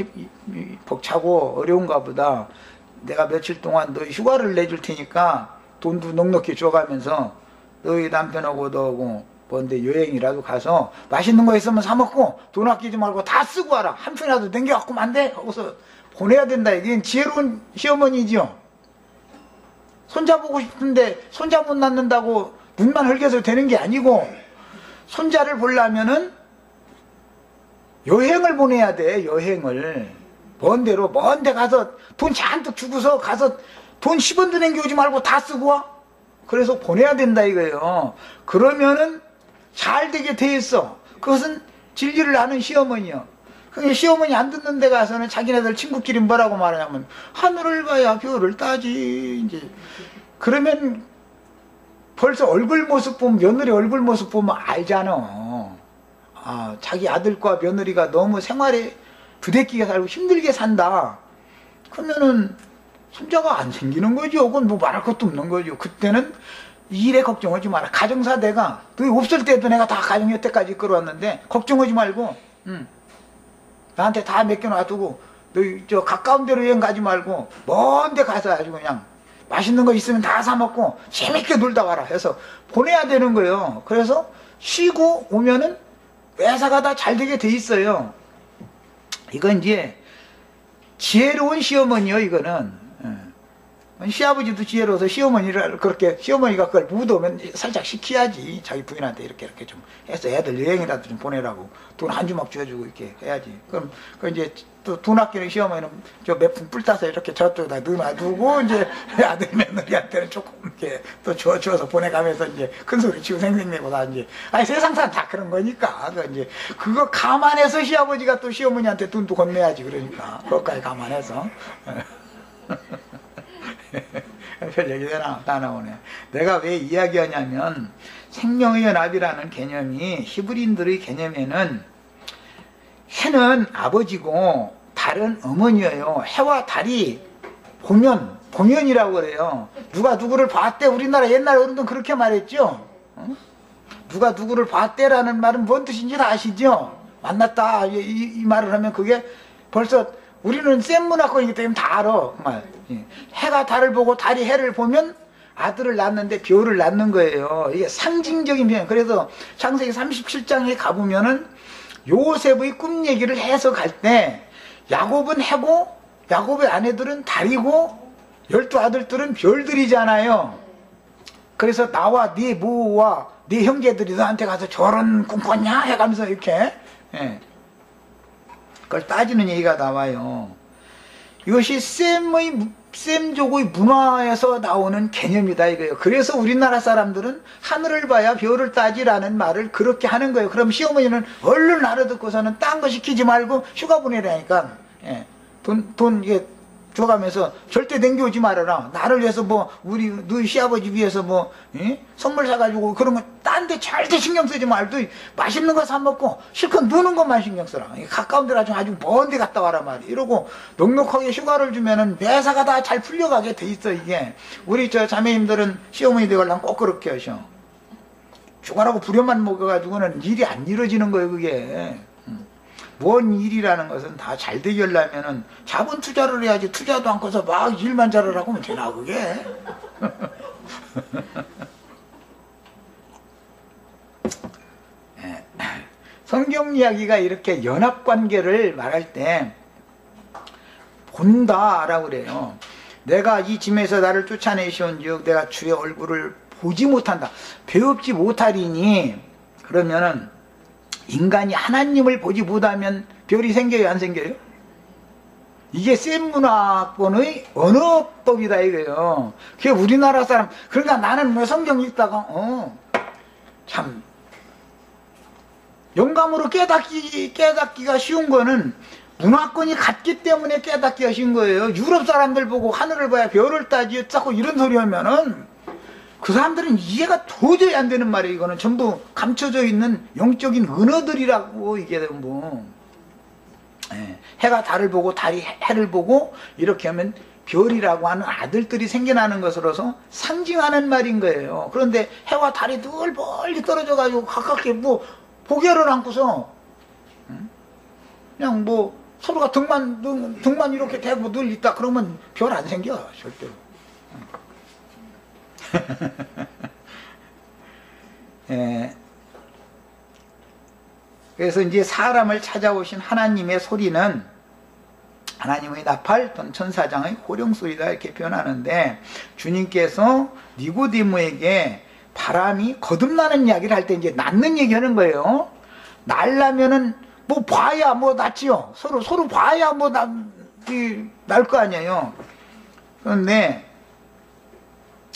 벅차고 어려운가 보다. 내가 며칠 동안 너희 휴가를 내줄 테니까 돈도 넉넉히 줘가면서 너희 남편하고 너하고 뭔데 여행이라도 가서 맛있는 거 있으면 사 먹고 돈 아끼지 말고 다 쓰고 와라. 한 푼이라도 남겨갖고 안 돼? 하고서 보내야 된다. 이게 지혜로운 시어머니죠. 손자 보고 싶은데 손자 못 낳는다고 눈만 흘겨서 되는 게 아니고 손자를 보려면은 여행을 보내야 돼. 여행을 먼 데로, 먼 데 가서 돈 잔뜩 주고서 가서 돈 10원도 남겨오지 말고 다 쓰고 와. 그래서 보내야 된다 이거예요. 그러면은 잘 되게 돼 있어. 그것은 진리를 아는 시어머니요. 그게 시어머니 안 듣는 데 가서는 자기네들 친구끼리 뭐라고 말하냐면 하늘을 봐야 별을 따지. 이제 그러면 벌써 얼굴 모습 보면, 며느리 얼굴 모습 보면 알잖아. 아, 자기 아들과 며느리가 너무 생활에 부대끼게 살고 힘들게 산다. 그러면은 손자가 안 생기는 거죠. 그건 뭐 말할 것도 없는 거죠. 그때는 일에 걱정하지 마라. 가정사 내가 너 없을 때도 내가 다 가정 여태까지 끌어왔는데 걱정하지 말고, 나한테 다 맡겨놔두고 너 저 가까운 데로 여행 가지 말고 먼 데 가서 아주 그냥 맛있는 거 있으면 다 사 먹고 재밌게 놀다 와라 해서 보내야 되는 거예요. 그래서 쉬고 오면은 매사가 다 잘 되게 돼 있어요. 이건 이제 지혜로운 시어머니요. 이거는 시아버지도 지혜로워서 시어머니를 그렇게, 시어머니가 그걸 묻으면 살짝 시켜야지. 자기 부인한테 이렇게 좀 해서 애들 여행이라도 좀 보내라고 돈 한 주먹 줘주고 이렇게 해야지. 그럼 그 이제 또 돈 아끼는 시어머니는 저 몇 푼 뿔 따서 이렇게 저쪽에다 넣어놔두고 이제 아들 며느리한테는 조금 이렇게 또 줘서 보내가면서 이제 큰 소리 치고 생색내고 다 이제, 아니 세상 사람 다 그런 거니까. 그 이제 그거 감안해서 시아버지가 또 시어머니한테 돈도 건네야지. 그러니까 그것까지 감안해서. 별 얘기 다 나오네. 내가 왜 이야기하냐면 생명의 연합이라는 개념이 히브리인들의 개념에는 해는 아버지고 달은 어머니예요. 해와 달이 보면이라고 그래요. 누가 누구를 봤대. 우리나라 옛날 어른들은 그렇게 말했죠. 누가 누구를 봤대라는 말은 뭔 뜻인지 다 아시죠? 만났다 이 말을 하면 그게 벌써, 우리는 센 문화권이기 때문에 다 알아. 해가 달을 보고 달이 해를 보면 아들을 낳는데 별을 낳는 거예요. 이게 상징적인 표현. 그래서 창세기 37장에 가보면은 요셉의 꿈 얘기를 해석할 때 야곱은 해고 야곱의 아내들은 달이고 12아들들은 별들이잖아요. 그래서 나와 네 모와 네 형제들이 너한테 가서 저런 꿈 꿨냐 해가면서 이렇게 그걸 따지는 얘기가 나와요. 이것이 셈족의 문화에서 나오는 개념이다 이거예요. 그래서 우리나라 사람들은 하늘을 봐야 별을 따지라는 말을 그렇게 하는 거예요. 그럼 시어머니는 얼른 알아듣고서는 딴 거 시키지 말고 휴가 보내라니까. 돈 이게 줘가면서 절대 남겨오지 말아라. 나를 위해서 뭐 너희 시아버지 위해서 뭐 선물 사가지고 그런 거 딴 데 절대 신경 쓰지 말고 맛있는 거 사 먹고 실컷 노는 것만 신경 써라. 가까운 데라 좀 아주 먼 데 갔다 와라 말이야. 이러고 넉넉하게 휴가를 주면은 매사가 다 잘 풀려가게 돼 있어. 이게 우리 저 자매님들은 시어머니 되려면 꼭 그렇게 하셔. 휴가라고 부려만 먹어가지고는 일이 안 이루어지는 거예요. 그게 뭔 일이라는 것은 다 잘 되게 하려면은 자본 투자를 해야지. 투자도 않고서 막 일만 잘하라고 하면 되나 그게. 성경 이야기가 이렇게 연합관계를 말할 때 본다라고 그래요. 내가 이 짐에서 나를 쫓아내시온즉 내가 주의 얼굴을 보지 못한다. 배웁지 못하리니, 그러면은 인간이 하나님을 보지 못하면 별이 생겨요 안 생겨요? 이게 센 문화권의 언어법이다 이거예요. 그게 우리나라 사람. 그러니까 나는 뭐 성경 읽다가 참 영감으로 깨닫기가 쉬운 거는 문화권이 같기 때문에 깨닫기가 쉬운 거예요. 유럽 사람들 보고 하늘을 봐야 별을 따지 자꾸 이런 소리 하면은 그 사람들은 이해가 도저히 안 되는 말이에요. 이거는 전부 감춰져 있는 영적인 은어들이라고. 이게 뭐 해가 달을 보고 달이 해를 보고 이렇게 하면 별이라고 하는 아들들이 생겨나는 것으로서 상징하는 말인 거예요. 그런데 해와 달이 늘 멀리 떨어져 가지고 가깝게 뭐 보결을 안고서 그냥 뭐 서로가 등만 이렇게 대고 늘 있다 그러면 별 안 생겨 절대로. 그래서 이제 사람을 찾아오신 하나님의 소리는 하나님의 나팔 또는 천사장의 호령소리다 이렇게 표현하는데, 주님께서 니고디모에게 바람이 거듭나는 이야기를 할 때 이제 낳는 얘기하는 거예요. 날라면은 뭐 봐야 뭐 낫지요. 서로 봐야 뭐 날 거 아니에요. 그런데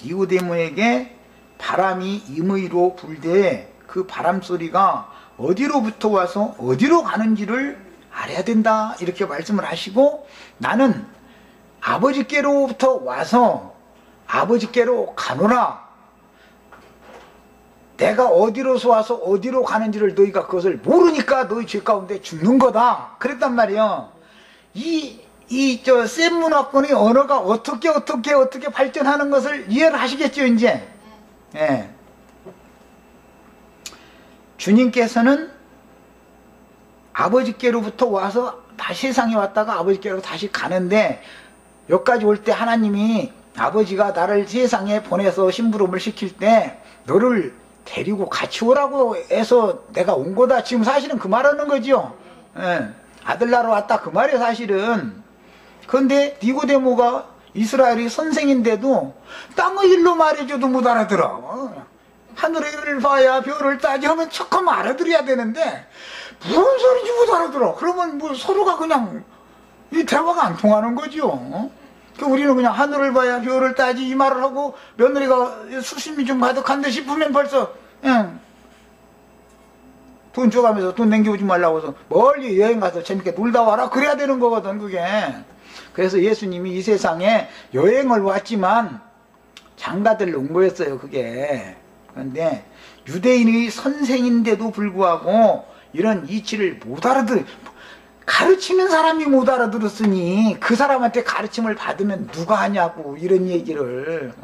니고데모에게 바람이 임의로 불되 그 바람 소리가 어디로부터 와서 어디로 가는지를 알아야 된다, 이렇게 말씀을 하시고, 나는 아버지께로부터 와서 아버지께로 가노라. 내가 어디로서 와서 어디로 가는지를 너희가 그것을 모르니까 너희 죄 가운데 죽는 거다, 그랬단 말이에요. 센 문화권의 언어가 어떻게 발전하는 것을 이해를 하시겠죠, 이제. 예. 주님께서는 아버지께로부터 와서 다시 세상에 왔다가 아버지께로 다시 가는데, 여기까지 올 때 하나님이, 아버지가 나를 세상에 보내서 심부름을 시킬 때 너를 데리고 같이 오라고 해서 내가 온 거다, 지금 사실은 그 말하는 거죠. 예. 아들 나러 왔다, 그 말이에요, 사실은. 그런데 니고데모가 이스라엘이 선생인데도 땅의 일로 말해줘도 못 알아들어. 하늘을 봐야 별을 따지 하면 척하면 알아들어야 되는데 무슨 소리인지 못 알아들어. 그러면 뭐 서로가 그냥 이 대화가 안 통하는 거죠. 우리는 그냥 하늘을 봐야 별을 따지 이 말을 하고, 며느리가 수심이 좀 가득한데 싶으면 벌써 돈 줘가면서 돈 남겨오지 말라고 해서 멀리 여행 가서 재밌게 놀다 와라, 그래야 되는 거거든, 그게. 그래서 예수님이 이 세상에 여행을 왔지만 장가들 온 거였어요, 그게. 그런데 유대인의 선생인데도 불구하고 이런 이치를 못 가르치는 사람이 못 알아들었으니 그 사람한테 가르침을 받으면 누가 하냐고, 이런 얘기를.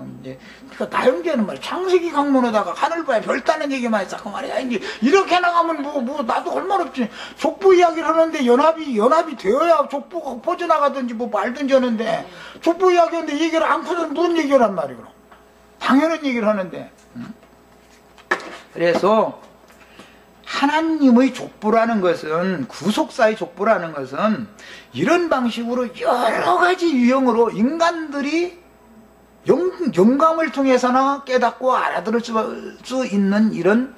그러니까 나영재는 말 창세기 강문에다가 하늘 봐야 별 따는 얘기만 했어, 그 말이야. 이제 이렇게 나가면 뭐 나도 할 말 없지. 족보 이야기를 하는데 연합이 되어야 족보가 퍼져나가든지 뭐 말든지 하는데, 족보 이야기하는데 얘기를 않고는 무슨 얘기를 한 말이야, 그럼. 당연한 얘기를 하는데. 그래서 하나님의 족보라는 것은, 구속사의 족보라는 것은 이런 방식으로 여러 가지 유형으로 인간들이 영감을 통해서나 깨닫고 알아들을 수 있는 이런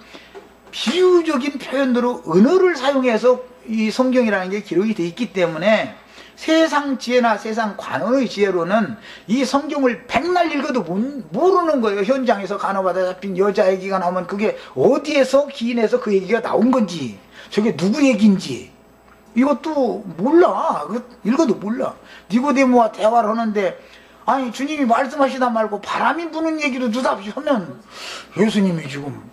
비유적인 표현으로 언어를 사용해서 이 성경이라는 게 기록이 되어 있기 때문에, 세상 지혜나 세상 관원의 지혜로는 이 성경을 백날 읽어도 모르는 거예요. 현장에서 간호받아 잡힌 여자 얘기가 나오면 그게 어디에서 기인해서 그 얘기가 나온 건지, 저게 누구 얘기인지 이것도 몰라. 읽어도 몰라. 니고데모와 대화를 하는데, 아니 주님이 말씀하시다 말고 바람이 부는 얘기로 느닷없이 하면, 예수님이 지금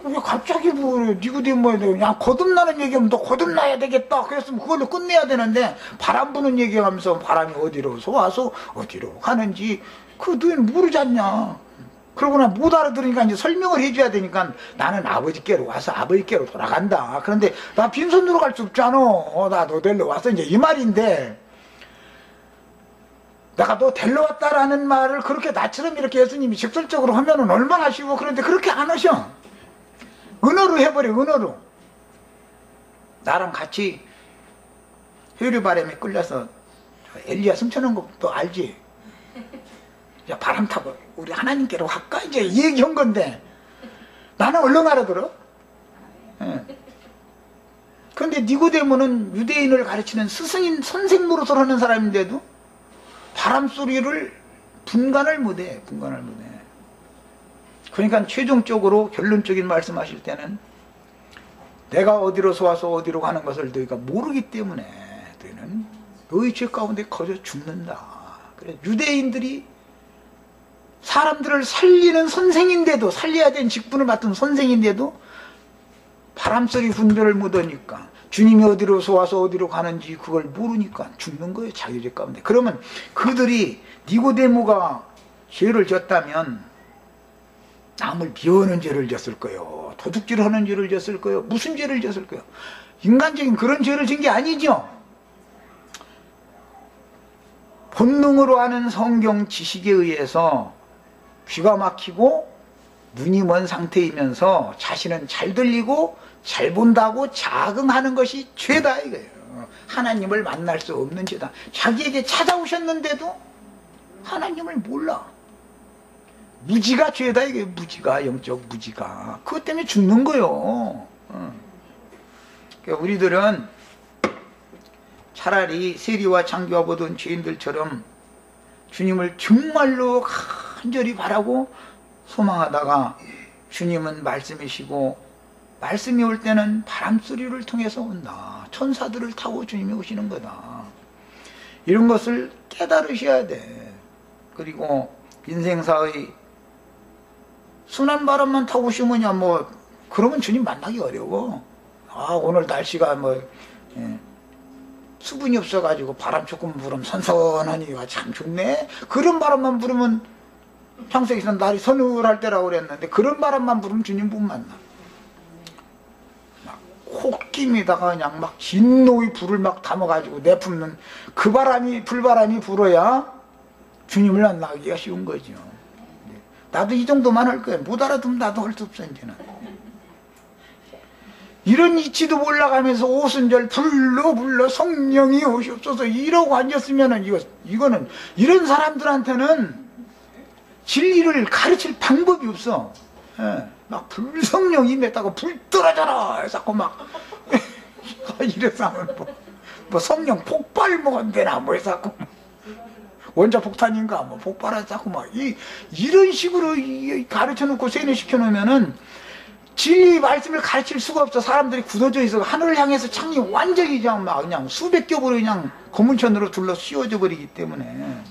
왜 갑자기 뭐 니고데모에 그냥 거듭나는 얘기하면 너 거듭나야 되겠다 그랬으면 그걸로 끝내야 되는데, 바람 부는 얘기하면서 바람이 어디로서 와서 어디로 가는지 너희는 모르지 않냐. 그러고나 못 알아들으니까 이제 설명을 해줘야 되니까, 나는 아버지께로 와서 아버지께로 돌아간다. 그런데 나 빈손으로 갈 수 없잖아. 나 너 데리러 왔어, 이제 이 말인데, 내가 너 데리러 왔다라는 말을 그렇게 나처럼 이렇게 예수님이 직설적으로 하면은 얼마나 쉬워. 그런데 그렇게 안 하셔. 은어로 해버려, 은어로. 나랑 같이 회류바람에 끌려서 엘리야 숨쳐놓은 거 너 알지? 야, 바람 타고 우리 하나님께로 갈까? 이제 이 얘기한 건데 나는 얼른 알아들어. 그런데 니고데모는 유대인을 가르치는 스승인, 선생 노릇을 하는 사람인데도 바람 소리를 분간을 못해. 그러니까 최종적으로 결론적인 말씀하실 때는, 내가 어디로서 와서 어디로 가는 것을 너희가 모르기 때문에 너희는 너희 죄 가운데 거저 죽는다. 그래, 유대인들이 사람들을 살리는 선생인데도, 살려야 되는 직분을 맡은 선생인데도 바람소리 분별을 못하니까, 주님이 어디로서 와서 어디로 가는지 그걸 모르니까 죽는 거예요, 자기 죄 가운데. 그러면 그들이, 니고데모가 죄를 졌다면 남을 미워하는 죄를 졌을 거예요. 도둑질하는 죄를 졌을 거예요. 무슨 죄를 졌을 거예요. 인간적인 그런 죄를 진 게 아니죠. 본능으로 아는 성경 지식에 의해서 귀가 막히고 눈이 먼 상태이면서 자신은 잘 들리고 잘 본다고 자긍하는 것이 죄다, 이거예요. 하나님을 만날 수 없는 죄다. 자기에게 찾아오셨는데도 하나님을 몰라. 무지가 죄다, 이게. 무지가, 영적 무지가. 그것 때문에 죽는 거요. 그러니까 우리들은 차라리 세리와 창기와 보던 죄인들처럼 주님을 정말로 간절히 바라고 소망하다가 주님은 말씀이시고 말씀이 올 때는 바람소리를 통해서 온다. 천사들을 타고 주님이 오시는 거다. 이런 것을 깨달으셔야 돼. 그리고 인생사의 순한 바람만 타고 오시면야 뭐 그러면 주님 만나기 어려워. 아 오늘 날씨가 뭐 수분이 없어가지고 바람 조금 불으면 선선하니 참 좋네. 그런 바람만 불으면 창세기에서 날이 서늘할 때라고 그랬는데 그런 바람만 불으면 주님 못 만나. 막 콧김에다가 그냥 막 진노의 불을 막 담아가지고 내뿜는 그 바람이 불바람이 불어야 주님을 만나기가 쉬운 거죠. 나도 이 정도만 할 거야. 못 알아두면 나도 할 수 없어 이제는. 이런 이치도 몰라가면서 오순절 불러 성령이 오시옵소서 이러고 앉았으면은 이거는 이런 사람들한테는 진리를 가르칠 방법이 없어. 예, 막 불성령이 맺다가 불 떨어져라 자꾸 막 이래서 하면 뭐 성령 폭발 뭐 되나 뭐 해서 자꾸 원자 폭탄인가 뭐 폭발하자 자꾸 막 이런 식으로 가르쳐 놓고 세뇌시켜 놓으면은 진리 말씀을 가르칠 수가 없어. 사람들이 굳어져 있어. 하늘을 향해서 창이 완전히 그냥 수백 겹으로 그냥 고문천으로 둘러 씌워져 버리기 때문에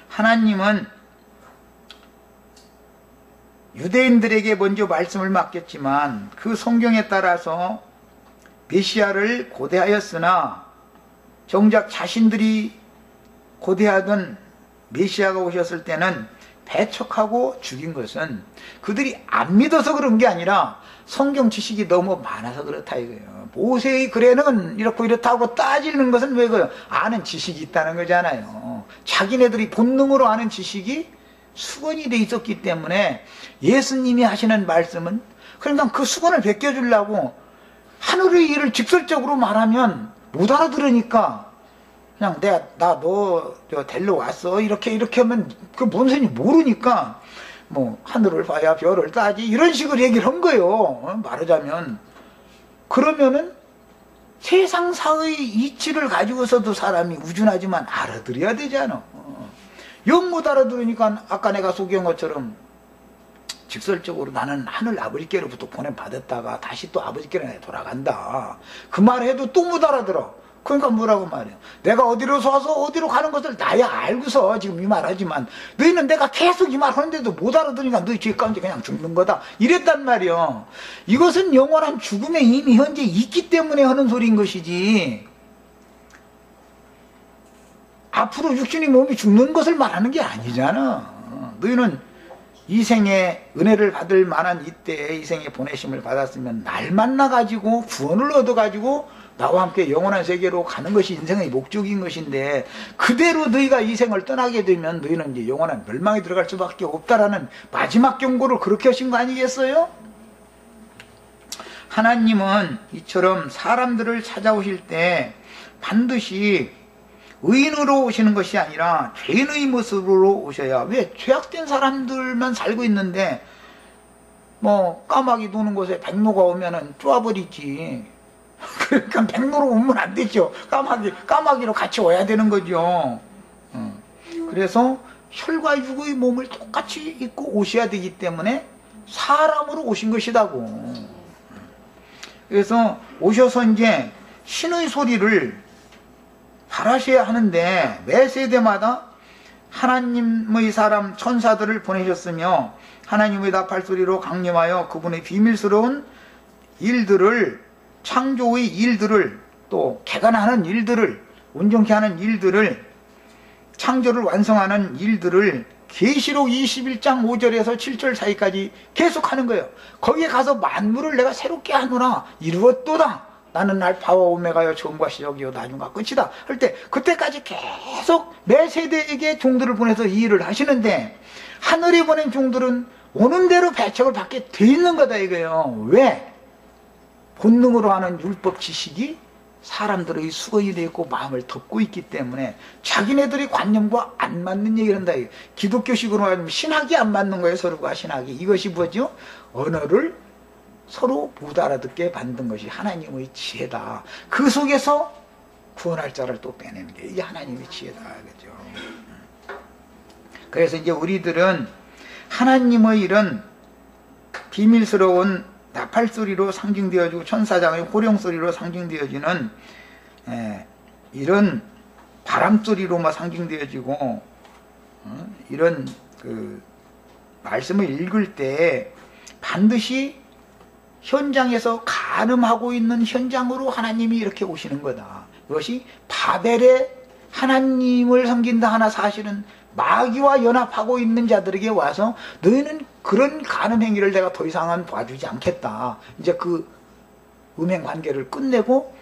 하나님은 유대인들에게 먼저 말씀을 맡겼지만 그 성경에 따라서 메시아를 고대하였으나 정작 자신들이 고대하던 메시아가 오셨을 때는 배척하고 죽인 것은 그들이 안 믿어서 그런 게 아니라 성경 지식이 너무 많아서 그렇다 이거예요. 모세의 글에는 이렇고 이렇다고 따지는 것은 왜 그래요? 아는 지식이 있다는 거잖아요. 자기네들이 본능으로 아는 지식이 수건이 돼 있었기 때문에 예수님이 하시는 말씀은 그러니까 그 수건을 벗겨주려고 하늘의 일을 직설적으로 말하면 못 알아들으니까 그냥 너 데리러 왔어 이렇게 하면 그 뭔 소리인지 모르니까 뭐 하늘을 봐야 별을 따지 이런 식으로 얘기를 한 거예요. 말하자면 그러면은 세상사의 이치를 가지고서도 사람이 우준하지만 알아들어야 되잖아. 영 못 알아들으니까 아까 내가 소개한 것처럼 직설적으로 나는 하늘 아버지께로부터 보냄받았다가 다시 또 아버지께로 돌아간다 그 말해도 또 못 알아들어. 그러니까 뭐라고 말해요. 내가 어디로 서서 어디로 가는 것을 나야 알고서 지금 이 말하지만 너희는 내가 계속 이 말 하는데도 못 알아들으니까 너희 죄 가운데 그냥 죽는 거다 이랬단 말이요. 이것은 영원한 죽음에 이미 현재 있기 때문에 하는 소리인 것이지 앞으로 육신의 몸이 죽는 것을 말하는 게 아니잖아. 너희는 이 생에 은혜를 받을 만한 이때에 이 생에 보내심을 받았으면 날 만나가지고 구원을 얻어가지고 나와 함께 영원한 세계로 가는 것이 인생의 목적인 것인데 그대로 너희가 이 생을 떠나게 되면 너희는 이제 영원한 멸망에 들어갈 수밖에 없다라는 마지막 경고를 그렇게 하신 거 아니겠어요? 하나님은 이처럼 사람들을 찾아오실 때 반드시 의인으로 오시는 것이 아니라 죄인의 모습으로 오셔야. 왜? 죄악된 사람들만 살고 있는데 뭐 까마귀 도는 곳에 백로가 오면은 쪼아버리지. 그러니까 백로로 오면 안 되죠. 까마귀로 같이 와야 되는 거죠. 그래서 혈과 육의 몸을 똑같이 입고 오셔야 되기 때문에 사람으로 오신 것이다고. 그래서 오셔서 이제 신의 소리를 바라셔야 하는데 매 세대마다 하나님의 사람 천사들을 보내셨으며 하나님의 답할 소리로 강림하여 그분의 비밀스러운 일들을, 창조의 일들을, 또 개간하는 일들을, 온전케 하는 일들을, 창조를 완성하는 일들을 계시록 21장 5절에서 7절 사이까지 계속하는 거예요. 거기에 가서 만물을 내가 새롭게 하노라 이루었도다. 나는 알파와 오메가여 처음과 시작이요 나중과 끝이다 할 때 그때까지 계속 매 세대에게 종들을 보내서 이 일을 하시는데 하늘에 보낸 종들은 오는 대로 배척을 받게 돼 있는 거다 이거예요. 왜? 본능으로 하는 율법 지식이 사람들의 수건이 되어 있고 마음을 덮고 있기 때문에 자기네들의 관념과 안 맞는 얘기를 한다. 기독교식으로 하면 신학이 안 맞는 거예요. 서로가 신학이. 이것이 뭐죠? 언어를 서로 못 알아듣게 만든 것이 하나님의 지혜다. 그 속에서 구원할 자를 또 빼내는 게 이게 하나님의 지혜다. 그죠? 그래서 이제 우리들은 하나님의 이런 비밀스러운 나팔소리로 상징되어지고 천사장의 호령소리로 상징되어지는 이런 바람소리로만 상징되어지고 이런 그 말씀을 읽을 때 반드시 현장에서 간음하고 있는 현장으로 하나님이 이렇게 오시는 거다. 이것이 바벨에 하나님을 섬긴다 하나 사실은 마귀와 연합하고 있는 자들에게 와서 너희는 그런 간음 행위를 내가 더 이상은 봐주지 않겠다. 이제 그 음행 관계를 끝내고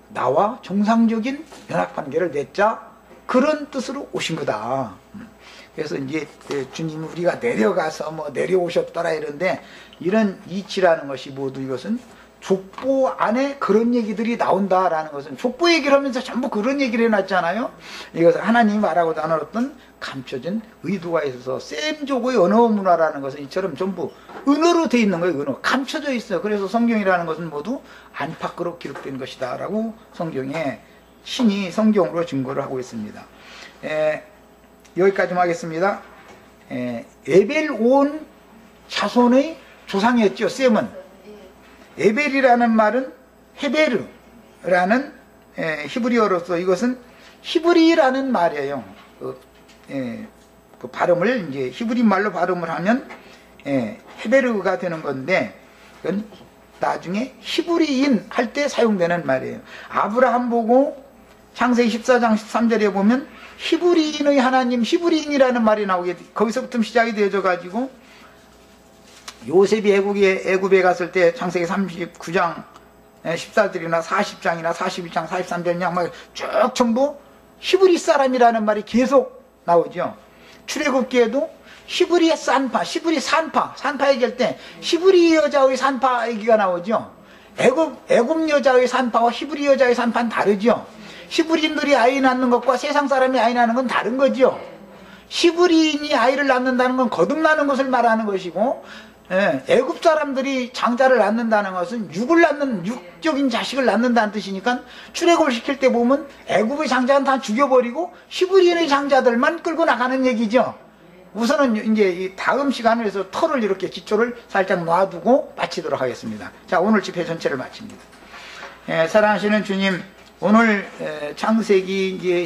나와 정상적인 연합 관계를 맺자. 그런 뜻으로 오신 거다. 그래서 이제 주님 우리가 내려가서 뭐 내려오셨더라 이런데 이런 이치라는 것이 모두 이것은 족보 안에 그런 얘기들이 나온다라는 것은 족보 얘기를 하면서 전부 그런 얘기를 해놨잖아요. 이것은 하나님이 말하고 나눴던 감춰진 의도가 있어서 셈족의 언어 문화라는 것은 이처럼 전부 은어로 돼 있는 거예요. 은어 감춰져 있어요. 그래서 성경이라는 것은 모두 안팎으로 기록된 것이다 라고 성경에 신이 성경으로 증거를 하고 있습니다. 여기까지만 하겠습니다. 에벨 온 자손의 조상이었죠. 셈은 에벨이라는 말은 헤베르라는 히브리어로서 이것은 히브리라는 말이에요. 그 발음을 이제 히브리 말로 발음을 하면 헤베르가 되는 건데 이건 나중에 히브리인 할 때 사용되는 말이에요. 아브라함 보고 창세기 14장 13절에 보면 히브리인의 하나님, 히브리인이라는 말이 나오게 거기서부터 시작이 되어져 가지고 요셉이 애굽에 갔을 때 창세기 39장 14절이나 40장이나 41장 43절이나 막 쭉 전부 히브리 사람이라는 말이 계속 나오죠. 출애굽기에도 히브리의 산파, 히브리 산파 얘기할 때 히브리 여자의 산파 얘기가 나오죠. 애굽 여자의 산파와 히브리 여자의 산파는 다르죠. 히브리인들이 아이 낳는 것과 세상 사람이 아이 낳는 건 다른 거죠. 히브리인이 아이를 낳는다는 건 거듭나는 것을 말하는 것이고 애굽 사람들이 장자를 낳는다는 것은 육적인 자식을 낳는다는 뜻이니까 출애굽을 시킬 때 보면 애굽의 장자는 다 죽여버리고 히브리인의 장자들만 끌고 나가는 얘기죠. 우선은 이제 이 다음 시간을 해서 터를 이렇게 기초를 살짝 놔두고 마치도록 하겠습니다. 자, 오늘 집회 전체를 마칩니다. 사랑하시는 주님, 오늘 창세기 이제